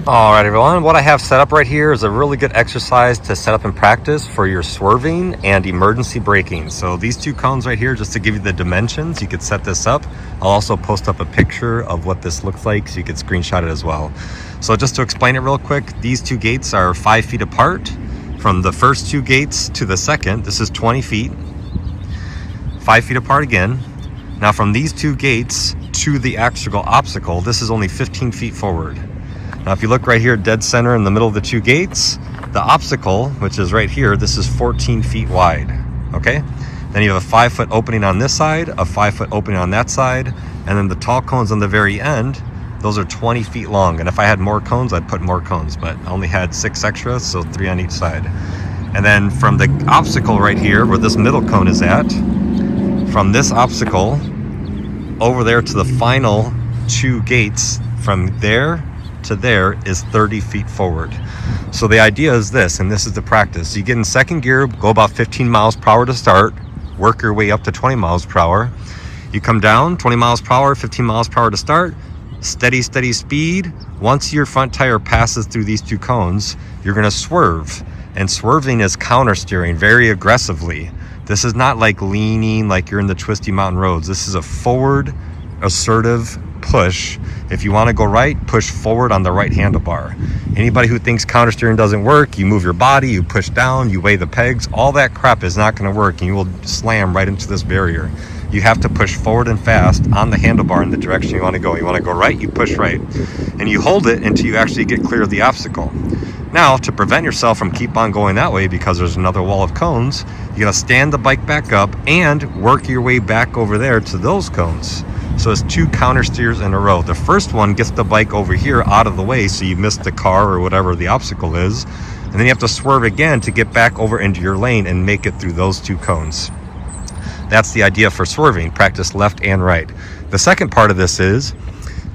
All right, everyone, what I have set up right here is a really good exercise to set up and practice for your swerving and emergency braking. So these two cones right here, just to give you the dimensions, you could set this up. I'll also post up a picture of what this looks like so you could screenshot it as well. So just to explain it real quick, these two gates are 5 feet apart. From the first two gates to the second, this is 20 feet, 5 feet apart again. Now from these two gates to the actual obstacle, this is only 15 feet forward. Now, if you look right here, dead center in the middle of the two gates, the obstacle, which is right here, this is 14 feet wide, okay? Then you have a 5 foot opening on this side, a 5 foot opening on that side, and then the tall cones on the very end, those are 20 feet long. And if I had more cones, I'd put more cones, but I only had 6 extra, so 3 on each side. And then from the obstacle right here, where this middle cone is at, from this obstacle over there to the final two gates, from there to there is 30 feet forward. So the idea is this, and this is the practice. You get in second gear, go about 15 miles per hour to start, work your way up to 20 miles per hour. You come down 20 miles per hour, 15 miles per hour to start, steady speed. Once your front tire passes through these two cones, you're gonna swerve. And swerving is counter steering very aggressively. This is not like leaning like you're in the twisty mountain roads. This is a forward, assertive push. If you want to go right, push forward on the right handlebar. Anybody who thinks counter steering doesn't work, you move your body, you push down, you weigh the pegs, all that crap is not going to work, and you will slam right into this barrier. You have to push forward and fast on the handlebar in the direction you want to go. You want to go right, you push right, and you hold it until you actually get clear of the obstacle. Now, to prevent yourself from keep on going that way because there's another wall of cones, you got to stand the bike back up and work your way back over there to those cones. So it's 2 counter steers in a row. The first one gets the bike over here out of the way so you miss the car or whatever the obstacle is. And then you have to swerve again to get back over into your lane and make it through those 2 cones. That's the idea for swerving, practice left and right. The second part of this is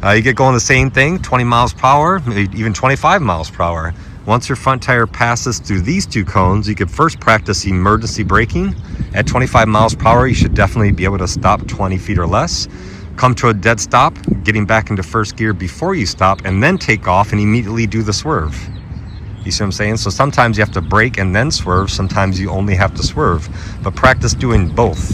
you get going the same thing, 20 miles per hour, maybe even 25 miles per hour. Once your front tire passes through these 2 cones, you could first practice emergency braking. At 25 miles per hour, you should definitely be able to stop 20 feet or less. Come to a dead stop, getting back into first gear before you stop, and then take off and immediately do the swerve. You see what I'm saying? So sometimes you have to brake and then swerve. Sometimes you only have to swerve, but practice doing both.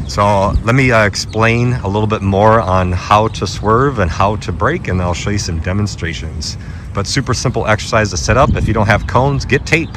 So let me explain a little bit more on how to swerve and how to brake, and I'll show you some demonstrations. But super simple exercise to set up. If you don't have cones, get tape.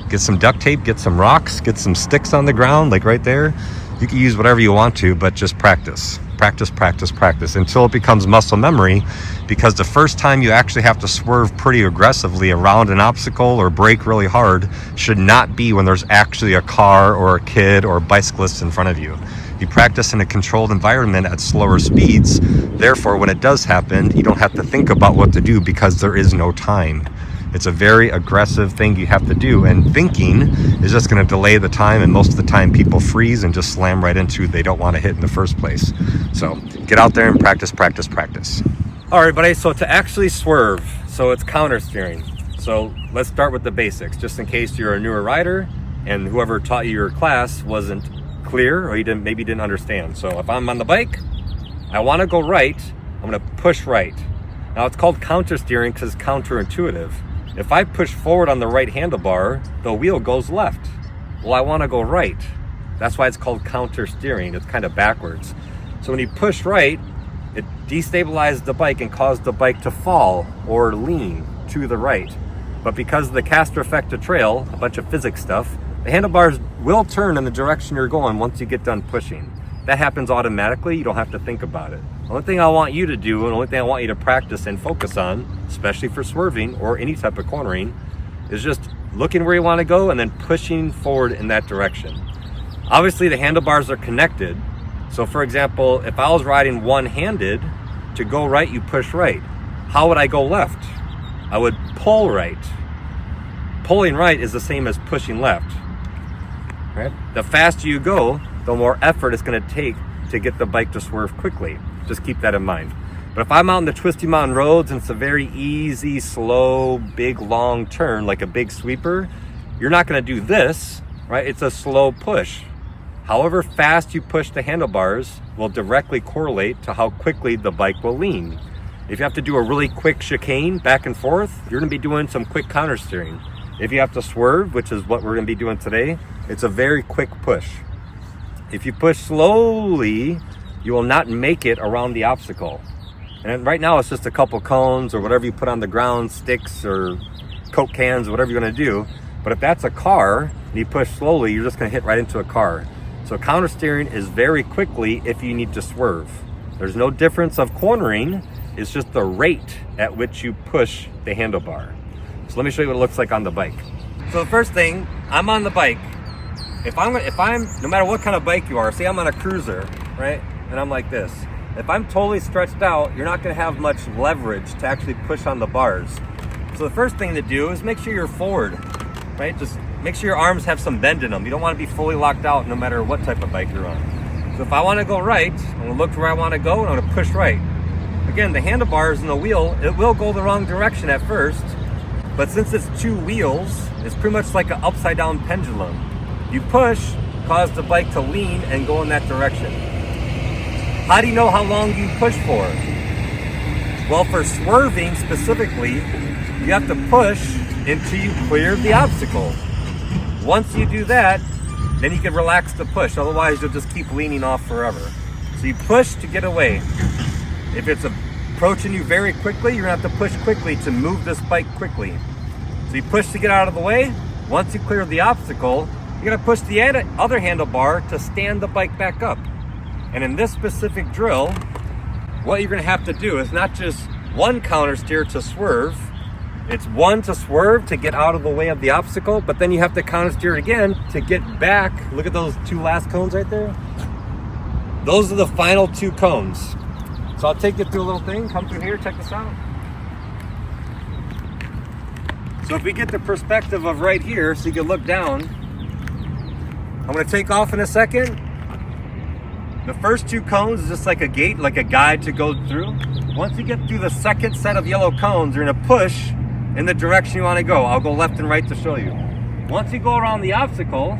Get some duct tape, get some rocks, get some sticks on the ground, like right there. You can use whatever you want to, but just practice. Practice until it becomes muscle memory, because the first time you actually have to swerve pretty aggressively around an obstacle or brake really hard should not be when there's actually a car or a kid or a bicyclist in front of you. You practice in a controlled environment at slower speeds. Therefore, when it does happen, you don't have to think about what to do because there is no time. It's a very aggressive thing you have to do, and thinking is just going to delay the time, and most of the time people freeze and just slam right into they don't want to hit in the first place. So get out there and practice. All right, everybody, so to actually swerve, so it's counter steering. So let's start with the basics, just in case you're a newer rider and whoever taught you your class wasn't clear or you maybe didn't understand. So if I'm on the bike, I want to go right, I'm going to push right. Now it's called counter steering because it's counterintuitive. If I push forward on the right handlebar, the wheel goes left. Well, I want to go right. That's why it's called counter steering. It's kind of backwards. So when you push right, it destabilizes the bike and causes the bike to fall or lean to the right. But because of the caster effect of trail, a bunch of physics stuff, the handlebars will turn in the direction you're going once you get done pushing. That happens automatically. You don't have to think about it. The only thing I want you to do, and the only thing I want you to practice and focus on, especially for swerving or any type of cornering, is just looking where you want to go and then pushing forward in that direction. Obviously, the handlebars are connected. So for example, if I was riding one-handed, to go right, you push right. How would I go left? I would pull right. Pulling right is the same as pushing left. Right? The faster you go, the more effort it's going to take to get the bike to swerve quickly. Just keep that in mind. But if I'm out in the twisty mountain roads and it's a very easy, slow, big, long turn, like a big sweeper, you're not going to do this, right? It's a slow push. However fast you push the handlebars will directly correlate to how quickly the bike will lean. If you have to do a really quick chicane back and forth, you're gonna be doing some quick counter steering. If you have to swerve, which is what we're gonna be doing today, it's a very quick push. If you push slowly, you will not make it around the obstacle. And right now it's just a couple cones or whatever you put on the ground, sticks or Coke cans, whatever you're gonna do. But if that's a car and you push slowly, you're just gonna hit right into a car. So counter steering is very quickly if you need to swerve. There's no difference of cornering, it's just the rate at which you push the handlebar. So let me show you what it looks like on the bike. So the first thing, I'm on the bike. If I'm, no matter what kind of bike you are, say I'm on a cruiser, right? And I'm like this. If I'm totally stretched out, you're not gonna have much leverage to actually push on the bars. So the first thing to do is make sure you're forward, right? Just make sure your arms have some bend in them. You don't wanna be fully locked out no matter what type of bike you're on. So if I wanna go right, I'm gonna look where I wanna go and I'm gonna push right. Again, the handlebars and the wheel, it will go the wrong direction at first, but since it's two wheels, it's pretty much like an upside down pendulum. You push, cause the bike to lean and go in that direction. How do you know how long you push for? Well, for swerving specifically, you have to push until you clear the obstacle. Once you do that, then you can relax the push. Otherwise, you'll just keep leaning off forever. So you push to get away. If it's approaching you very quickly, you're gonna have to push quickly to move this bike quickly. So you push to get out of the way. Once you clear the obstacle, you're gonna push the other handlebar to stand the bike back up. And in this specific drill, what you're gonna have to do is not just one counter steer to swerve, it's one to swerve to get out of the way of the obstacle, but then you have to counter steer again to get back. Look at those two last cones right there. Those are the final two cones. So I'll take you through a little thing, come through here, check this out. So if we get the perspective of right here, so you can look down, I'm gonna take off in a second. The first two cones is just like a gate, like a guide to go through. Once you get through the second set of yellow cones, you're gonna push in the direction you wanna go. I'll go left and right to show you. Once you go around the obstacle,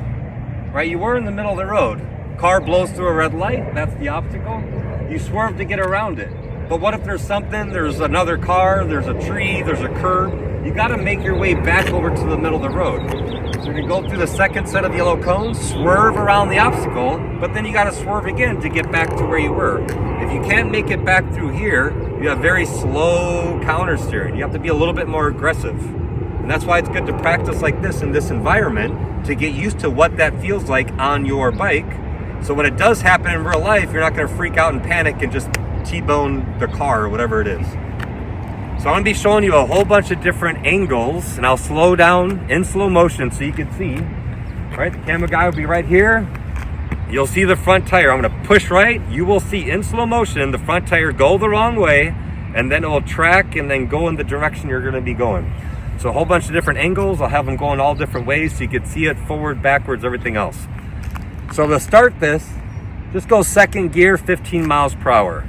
right, you were in the middle of the road. Car blows through a red light, that's the obstacle. You swerve to get around it. But what if there's something, there's another car, there's a tree, there's a curb. You gotta make your way back over to the middle of the road. So you're gonna go through the second set of yellow cones, swerve around the obstacle, but then you gotta swerve again to get back to where you were. If you can't make it back through here, you have very slow counter steering. You have to be a little bit more aggressive. And that's why it's good to practice like this in this environment to get used to what that feels like on your bike. So when it does happen in real life, you're not gonna freak out and panic and just T-bone the car or whatever it is. So I'm gonna be showing you a whole bunch of different angles, and I'll slow down in slow motion so you can see. All right, the camera guy will be right here. You'll see the front tire. I'm gonna push right. You will see in slow motion the front tire go the wrong way, and then it will track and then go in the direction you're gonna be going. So a whole bunch of different angles. I'll have them going all different ways so you can see it forward, backwards, everything else. So to start this, just go second gear, 15 miles per hour.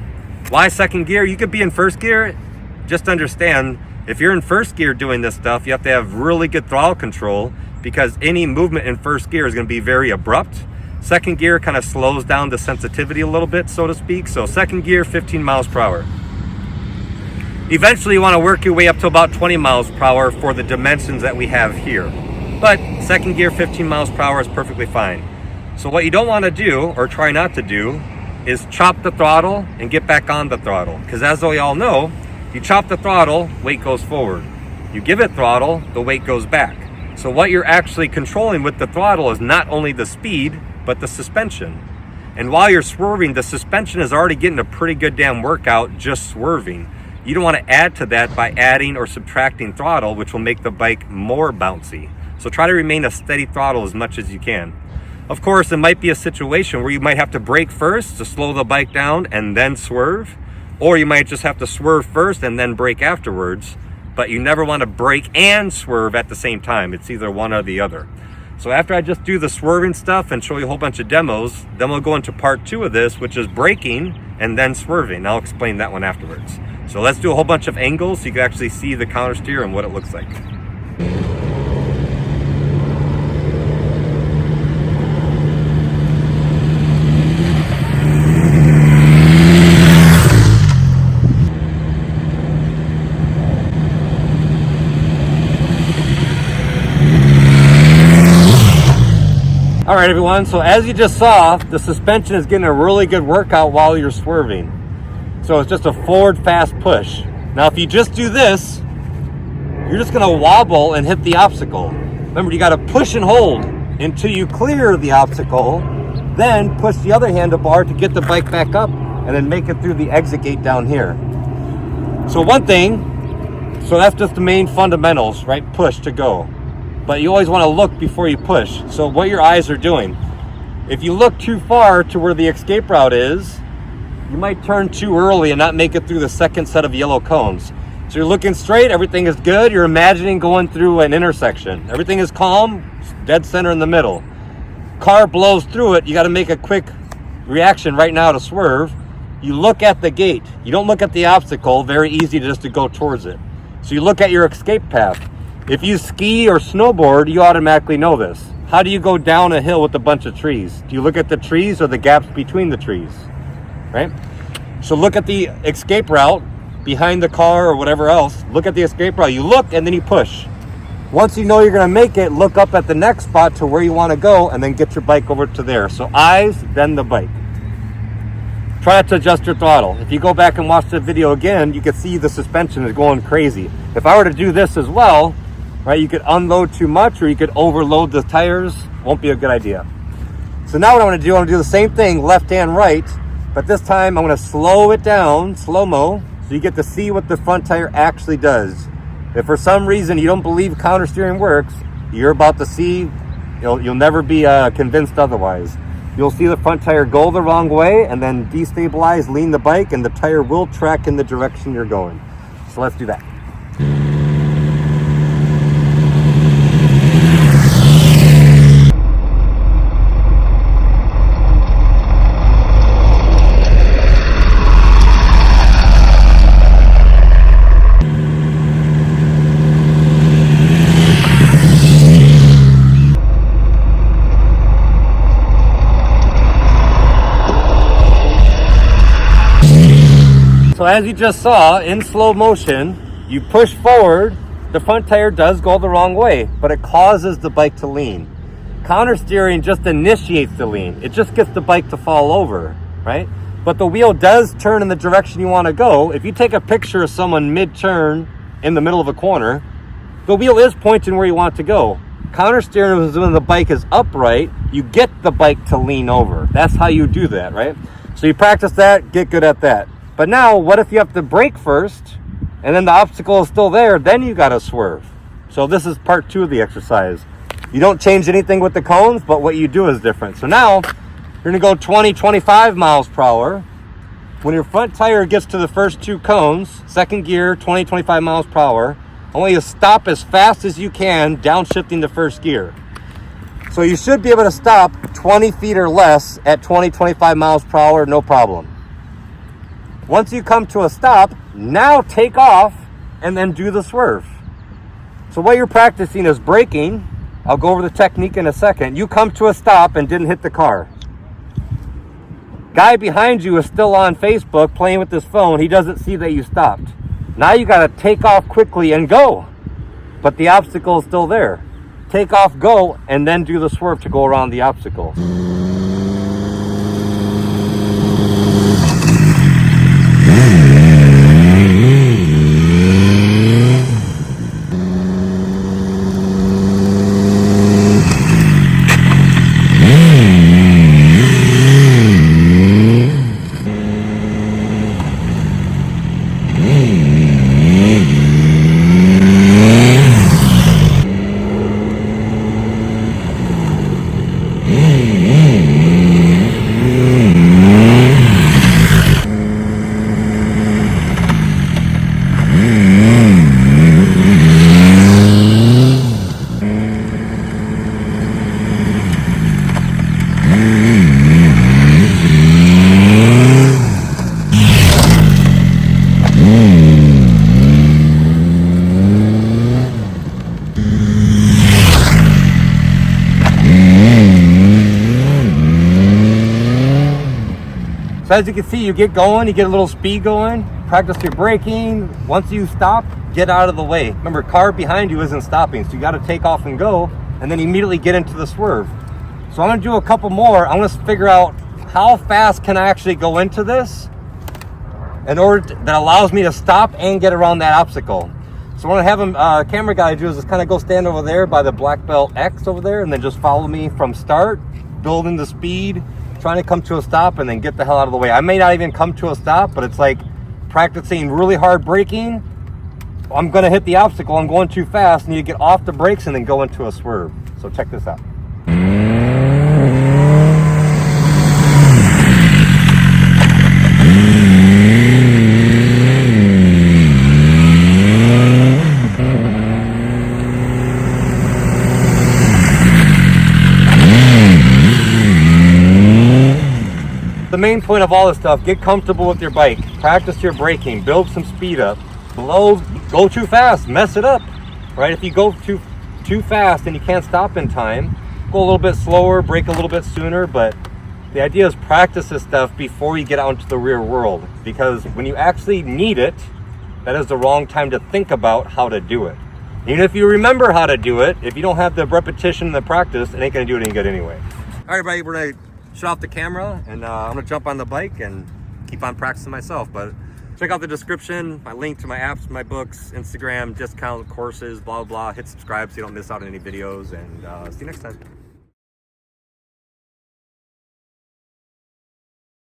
Why second gear? You could be in first gear. Just understand, if you're in first gear doing this stuff, you have to have really good throttle control because any movement in first gear is gonna be very abrupt. Second gear kind of slows down the sensitivity a little bit, so to speak. So second gear, 15 miles per hour. Eventually you wanna work your way up to about 20 miles per hour for the dimensions that we have here. But second gear, 15 miles per hour is perfectly fine. So what you don't wanna do, or try not to do, is chop the throttle and get back on the throttle. Because as we all know, you chop the throttle, weight goes forward. You give it throttle, the weight goes back. So what you're actually controlling with the throttle is not only the speed, but the suspension. And while you're swerving, the suspension is already getting a pretty good damn workout just swerving. You don't want to add to that by adding or subtracting throttle, which will make the bike more bouncy. So try to remain a steady throttle as much as you can. Of course, it might be a situation where you might have to brake first to slow the bike down and then swerve. Or you might just have to swerve first and then brake afterwards, but you never want to brake and swerve at the same time. It's either one or the other. So after I just do the swerving stuff and show you a whole bunch of demos, then we'll go into part 2 of this, which is braking and then swerving. I'll explain that one afterwards. So let's do a whole bunch of angles so you can actually see the counter steer and what it looks like. right, everyone, so as you just saw, the suspension is getting a really good workout while you're swerving. So it's just a forward fast push. Now if you just do this, you're just gonna wobble and hit the obstacle. Remember, you gotta push and hold until you clear the obstacle, then push the other handlebar to get the bike back up and then make it through the exit gate down here. So one thing, so that's just the main fundamentals, right? Push to go. But you always wanna look before you push. So what your eyes are doing. If you look too far to where the escape route is, you might turn too early and not make it through the second set of yellow cones. So you're looking straight, everything is good. You're imagining going through an intersection. Everything is calm, dead center in the middle. Car blows through it, you gotta make a quick reaction right now to swerve. You look at the gate. You don't look at the obstacle, very easy just to go towards it. So you look at your escape path. If you ski or snowboard, you automatically know this. How do you go down a hill with a bunch of trees? Do you look at the trees or the gaps between the trees, right? So look at the escape route behind the car or whatever else. Look at the escape route. You look and then you push. Once you know you're gonna make it, look up at the next spot to where you wanna go and then get your bike over to there. So eyes, then the bike. Try not to adjust your throttle. If you go back and watch the video again, you can see the suspension is going crazy. If I were to do this as well, right, you could unload too much or you could overload the tires. Won't be a good idea. So now what I wanna do, I'm gonna do the same thing, left and right, but this time I'm gonna slow it down, slow-mo, so you get to see what the front tire actually does. If for some reason you don't believe counter steering works, you're about to see, you'll never be convinced otherwise. You'll see the front tire go the wrong way and then destabilize, lean the bike, and the tire will track in the direction you're going. So let's do that. So as you just saw, in slow motion, you push forward, the front tire does go the wrong way, but it causes the bike to lean. Counter steering just initiates the lean. It just gets the bike to fall over, right? But the wheel does turn in the direction you want to go. If you take a picture of someone mid-turn in the middle of a corner, the wheel is pointing where you want to go. Counter steering is when the bike is upright, you get the bike to lean over. That's how you do that, right? So you practice that, get good at that. But now, what if you have to brake first, and then the obstacle is still there, then you gotta swerve. So this is part 2 of the exercise. You don't change anything with the cones, but what you do is different. So now, you're gonna go 20, 25 miles per hour. When your front tire gets to the first 2 cones, second gear, 20, 25 miles per hour, I want you to stop as fast as you can, downshifting to first gear. So you should be able to stop 20 feet or less at 20, 25 miles per hour, no problem. Once you come to a stop, now take off and then do the swerve. So what you're practicing is braking. I'll go over the technique in a second. You come to a stop and didn't hit the car. Guy behind you is still on Facebook playing with his phone. He doesn't see that you stopped. Now you got to take off quickly and go. But the obstacle is still there. Take off, go, and then do the swerve to go around the obstacle. So as you can see, you get going, you get a little speed going, practice your braking. Once you stop, get out of the way. Remember, car behind you isn't stopping, so you got to take off and go, and then immediately get into the swerve. So I'm gonna do a couple more. I'm gonna figure out how fast can I actually go into this in order that allows me to stop and get around that obstacle. So what I have a camera guy do is just kind of go stand over there by the black belt X over there, and then just follow me from start, building the speed, trying to come to a stop, and then get the hell out of the way. I may not even come to a stop, but it's like practicing really hard braking. I'm gonna hit the obstacle, I'm going too fast, need to get off the brakes and then go into a swerve. So check this out. The main point of all this stuff, get comfortable with your bike, practice your braking, build some speed up. Go too fast, mess it up, right? If you go too fast and you can't stop in time, go a little bit slower, brake a little bit sooner. But the idea is practice this stuff before you get out into the real world, because when you actually need it, that is the wrong time to think about how to do it. Even if you remember how to do it, if you don't have the repetition and the practice, it ain't gonna do it any good anyway. All right, everybody, we're gonna shut off the camera, and I'm gonna jump on the bike and keep on practicing myself. But check out the description, my link to my apps, my books, Instagram, discount courses, blah, blah, blah. Hit subscribe so you don't miss out on any videos, and see you next time.